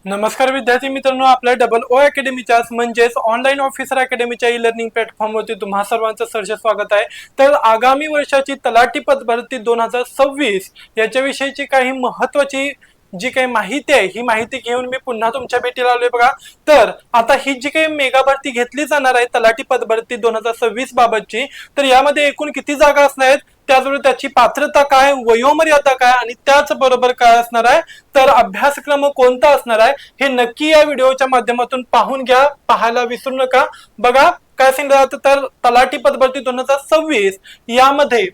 नमस्कार विद्यार्थी मित्रांनो, आपल्या डबल ओ अकॅडमीच्या म्हणजेच ऑनलाईन ऑफिसर अकॅडमीच्या ई लर्निंग प्लॅटफॉर्मवरती तुम्हा सर्वांचं सहर्ष स्वागत आहे। तर आगामी वर्षाची तलाठी पद भरती 2026 याच्याविषयीची काही महत्वाची जी काही माहिती आहे ही माहिती घेऊन मी पुन्हा तुमच्या भेटीला आलोय बघा। तर आता ही जी काही मेगा भरती घेतली जाणार आहे तलाठी पद भरती 2026 बाबतची, तर यामध्ये एकूण किती जागा असणार आहेत, त्याचबरोबर त्याची पात्रता काय, वयोमर्यादा काय आणि त्याचबरोबर काय असणार आहे, तर अभ्यासक्रम कोणता असणार आहे हे नक्की या व्हिडिओच्या माध्यमातून पाहून घ्या, पाहायला विसरू नका। बघा काय सांगितलं जातं, तर तलाठी पद भरती 2026 यामध्ये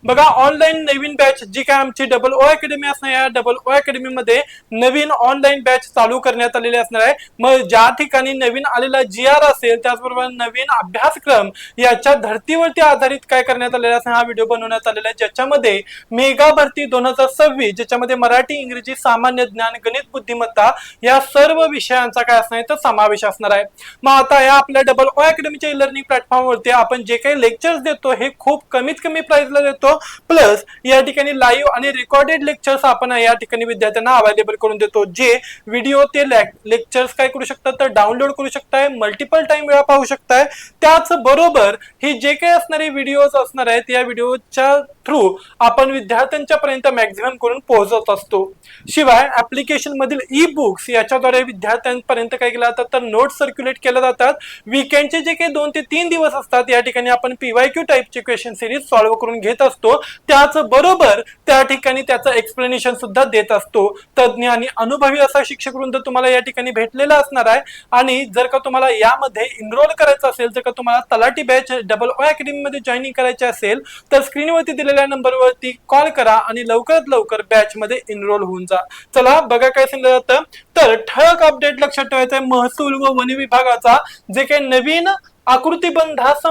बघा ऑनलाईन नवीन बॅच जी काय आमची डबल ओ अकॅडमी असणार, या डबल ओ अकॅडमी मध्ये नवीन ऑनलाईन बॅच चालू करण्यात आलेली असणार आहे। मग ज्या ठिकाणी नवीन आलेला GR असेल त्याचबरोबर नवीन अभ्यासक्रम याच्या धर्तीवरती आधारित काय करण्यात आलेला असणार, हा व्हिडिओ बनवण्यात आलेला आहे, ज्याच्यामध्ये मेगा भरती 2026 ज्याच्यामध्ये मराठी, इंग्रजी, सामान्य ज्ञान, गणित, बुद्धिमत्ता या सर्व विषयांचा काय असणार आहे तर समावेश असणार आहे। मग आता या आपल्या डबल ओ अकॅडमीच्या ई लर्निंग प्लॅटफॉर्मवरती आपण जे काही लेक्चर्स देतो हे खूप कमीत कमी प्राइसला देतो, प्लस या ठिकाणी लाईव्ह आणि रेकॉर्डेड लेक्चर्स आपण या ठिकाणी विद्यार्थ्यांना अवेलेबल करून देतो। जे व्हिडिओ ते लेक्चर्स काय करू शकतात तर डाउनलोड करू शकताय, मल्टिपल टाइम वेळा पाहू शकताय। त्याचबरोबर ही जे काही असणारे व्हिडिओज असणार आहेत या व्हिडिओच्या थ्रू आपण विद्यार्थ्यांच्या पर्यंत मॅक्झिमम करून पोहोचत असतो। शिवाय ऍप्लिकेशन मधील ई बुक्स याच्याद्वारे विद्यार्थ्यांपर्यंत काय केलं जातं तर नोट्स सर्क्युलेट केल्या जातात। वीकेंडचे जे काही 2 ते 3 दिवस असतात या ठिकाणी आपण PYQ टाइपचे क्वेश्चन सिरीज सॉल्व्ह करून घेत असतो, त्याचबरोबर त्या ठिकाणी त्याचं एक्सप्लेनेशन सुद्धा देत असतो। तज्ञ आणि अनुभवी असा शिक्षक वृंद तुम्हाला या ठिकाणी भेटलेला असणार आहे। आणि जर का तुम्हाला यामध्ये एनरोल करायचं असेल, जर का तुम्हाला तलाठी बॅच डबल ओ अकॅडमी मध्ये जॉईनिंग करायचे असेल तर स्क्रीनवरती दिलेल्या नंबरवरती कॉल करा आणि लवकरात लवकर बॅच मध्ये एनरोल होऊन जा। चला बघा काय सांगितलं जातं, तर ठळक अपडेट लक्षात ठेवायचं आहे, महसूल व वन विभागाचा जे काही नवीन आकृतीबंधास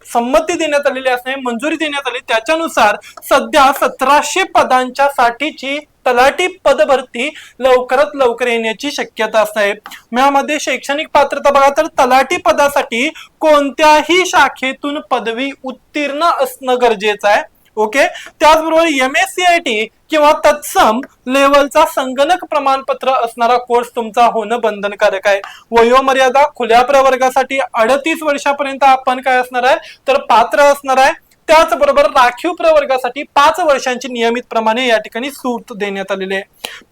संमती देण्यात आलेली असणे, मंजुरी देण्यात आली, त्याच्यानुसार सध्या 1700 पदांच्या साठीची तलाठी पद भरती लवकरात लवकर येण्याची शक्यता असते। यामध्ये शैक्षणिक पात्रता बघा, तर तलाठी पदासाठी कोणत्याही शाखेतून पदवी उत्तीर्ण असणं गरजेचं आहे। ओके, त्याचबरोबर MSCIT किंवा तत्सम लेवलचा संगणक प्रमाणपत्र असणारा कोर्स तुमचा होणं बंधनकारक आहे। वयोमर्यादा खुल्या प्रवर्गासाठी 38 वर्षापर्यंत आपण काय असणार आहे तर पात्र असणार आहे। त्याचबरोबर राखीव प्रवर्गासाठी 5 वर्षांची नियमित प्रमाणे या ठिकाणी सूट देण्यात आलेली आहे।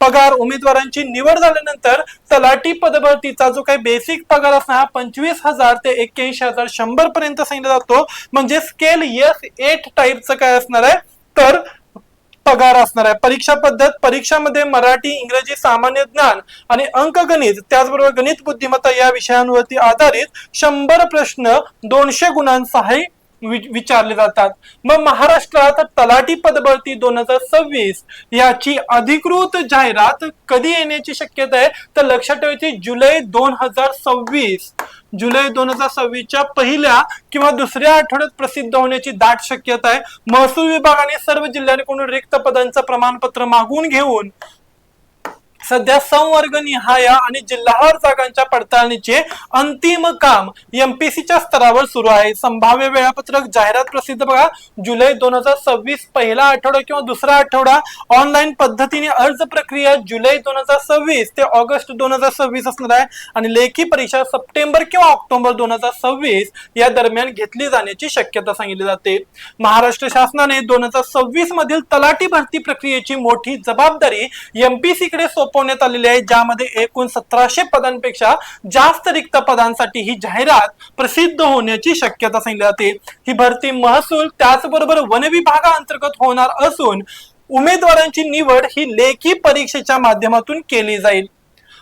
पगार उमेदवारांची निवड झाल्यानंतर तलाठी पदभरतीचा जो काही बेसिक पगार असणार 25,000 ते 81,100 पर्यंत सांगितला जातो, म्हणजे स्केल S8 टाइपचं काय असणार आहे तर पगार असणार आहे। परीक्षा पद्धत, परीक्षामध्ये मराठी, इंग्रजी, सामान्य ज्ञान आणि अंकगणित त्याचबरोबर गणित बुद्धिमत्ता या विषयांवरती आधारित 100 प्रश्न 200 गुणांसह विचारले जातात। मग महाराष्ट्रात तलाठी पदभरती 2026 याची अधिकृत जाहिरात कधी येण्याची शक्यता आहे तर लक्षात ठेवायची जुलै 2026 च्या पहिल्या किंवा दुसऱ्या आठवड्यात प्रसिद्ध होण्याची दाट शक्यता आहे। महसूल विभागाने सर्व जिल्ह्यांकडून रिक्त पदांचं प्रमाणपत्र मागून घेऊन सध्या संवर्ग निहाय आणि जिल्हावार जागांच्या पडताळणीचे अंतिम काम MPSCच्या स्तरावर सुरू आहे। संभाव्य वेळापत्रक जाहिरात प्रसिद्ध बघा, जुलै 2026 पहिला आठवडा किंवा दुसरा आठवडा, ऑनलाईन पद्धतीने अर्ज प्रक्रिया जुलै 2026 ते ऑगस्ट 2026 असणार आहे आणि लेखी परीक्षा सप्टेंबर किंवा ऑक्टोबर 2026 या दरम्यान घेतली जाण्याची शक्यता सांगितली जाते। महाराष्ट्र शासनाने 2026 मधील तलाठी भरती प्रक्रियेची मोठी जबाबदारी MPSC कडे सोपवण्यात आलेली आहे, ज्यामध्ये एकूण 1700 पदांपेक्षा जास्त रिक्त पदांसाठी ही जाहिरात प्रसिद्ध होण्याची शक्यता सांगितली जाते। ही भरती महसूल त्याचबरोबर वन विभागाअंतर्गत होणार असून उमेदवारांची निवड ही लेखी परीक्षेच्या माध्यमातून केली जाईल।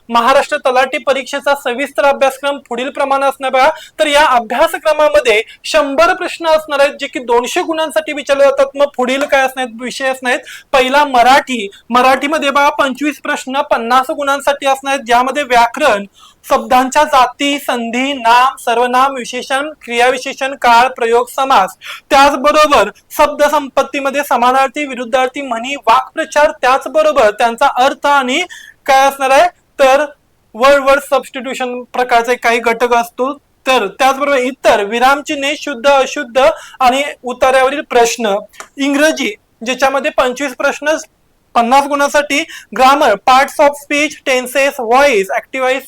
महाराष्ट्र तलाठी परीक्षेचा सविस्तर अभ्यासक्रम पुढील प्रमाणे असणार बघा, तर या अभ्यासक्रमामध्ये 100 प्रश्न असणार आहेत जे की 200 गुणांसाठी विचारले जातात। मग पुढील काय असणार विषय असणार आहेत, पहिला मराठीमध्ये बघा 25 प्रश्न 50 गुणांसाठी असणार, ज्यामध्ये व्याकरण, शब्दांच्या जाती, संधी, नाम, सर्वनाम, विशेषण, क्रियाविशेषण, काळ, प्रयोग, समास, त्याचबरोबर शब्द संपत्तीमध्ये समानार्थी, विरुद्धार्थी, म्हणी, वाक्प्रचार, त्याचबरोबर त्यांचा अर्थ आणि काय असणार आहे तर वर्ड सबस्टिट्यूशन प्रकारचे काही घटक असतो। तर त्याचबरोबर इतर विरामचिन्हे, शुद्ध अशुद्ध आणि उतार्यावरील प्रश्न। इंग्रजी ज्याच्यामध्ये 25 प्रश्न 50 गुणांसाठी grammar, parts of speech, tenses, voice, active voice,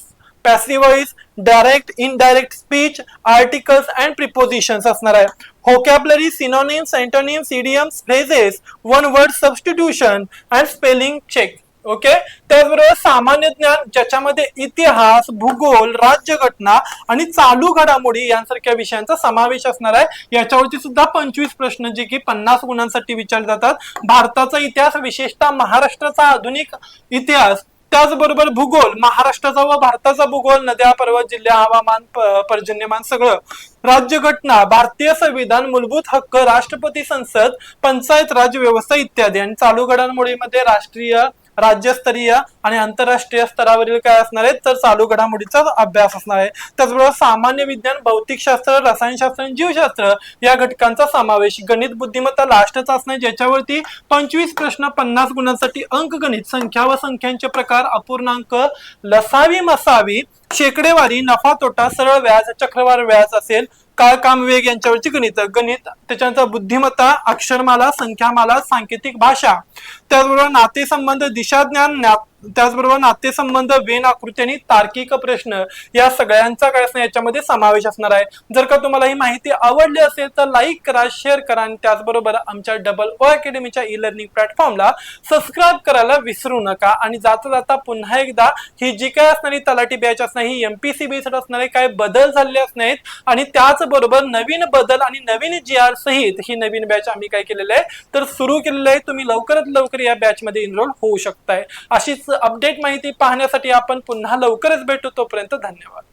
passive voice, direct indirect speech, articles and prepositions असणार आहे. Vocabulary, synonyms, antonyms, idioms, phrases, one word substitution and spelling check. Okay. त्याचबरोबर सामान्य ज्ञान, ज्याच्यामध्ये इतिहास, भूगोल, राज्यघटना आणि चालू घडामोडी यांसारख्या विषयांचा समावेश असणार आहे. याच्यावरती सुद्धा 25 प्रश्न जे की 50 गुणांसाठी विचारले जातात. भारताचा इतिहास, विशेषतः महाराष्ट्राचा आधुनिक इतिहास, त्याचबरोबर भूगोल, महाराष्ट्राचा व भारताचा भूगोल, नद्या, पर्वत, जिल्हे, हवामान, पर्जन्यमान सगळं, राज्यघटना, भारतीय संविधान, मूलभूत हक्क, राष्ट्रपती संसद, पंचायत राज व्यवस्था इत्यादी. आणि चालू घडामोडीमध्ये राष्ट्रीय, राज्यस्तरीय आणि आंतरराष्ट्रीय स्तरावरील काय असणार आहे, तर चालू घडामोडीचा अभ्यास असणार आहे. त्याचबरोबर सामान्य विज्ञान, भौतिकशास्त्र, रसायनशास्त्र आणि जीवशास्त्र या घटकांचा समावेश. गणित बुद्धिमत्ता लास्टच असणार, ज्याच्यावरती 25 प्रश्न 50 गुणांसाठी. अंकगणित, संख्या व संख्यांचे प्रकार, अपूर्णांक, लसावी मसावी, शेकडेवारी, नफा तोटा, सरळ व्याज, चक्रवाढ व्याज असेल, काळ, काम, वेग यांच्यावरची गणित. त्याच्यानंतर बुद्धिमत्ता, अक्षरमाला, संख्यामाला, सांकेतिक भाषा, त्याचबरोबर नातेसंबंध, दिशाज्ञान, त्याचबरोबर नातेसंबंध, वेन आकृती आणि तार्किक प्रश्न या सगळ्यांचा काय असणार याच्यामध्ये समावेश असणार आहे. जर का तुम्हाला ही माहिती आवडली असेल तर लाईक करा, शेअर करा आणि त्याचबरोबर आमच्या डबल ओ अकॅडमीच्या ई लर्निंग प्लॅटफॉर्मला सबस्क्राईब करायला विसरू नका. आणि जाता जाता पुन्हा एकदा ही जी काय असणारी तलाठी बॅच असणार ही MPC बेस्ड असणारे काय बदल झाले असणार आणि त्याचबरोबर नवीन बदल आणि नवीन GR सहित ही नवीन बॅच आम्ही काय केलेलं आहे तर सुरू केलेलं आहे. तुम्ही लवकरात लवकर या बॅच मध्ये एनरोल होऊ शकताय. अशीच अपडेट माहिती पाहण्यासाठी आपण पुन्हा लवकरच भेटू. तोपर्यंत धन्यवाद.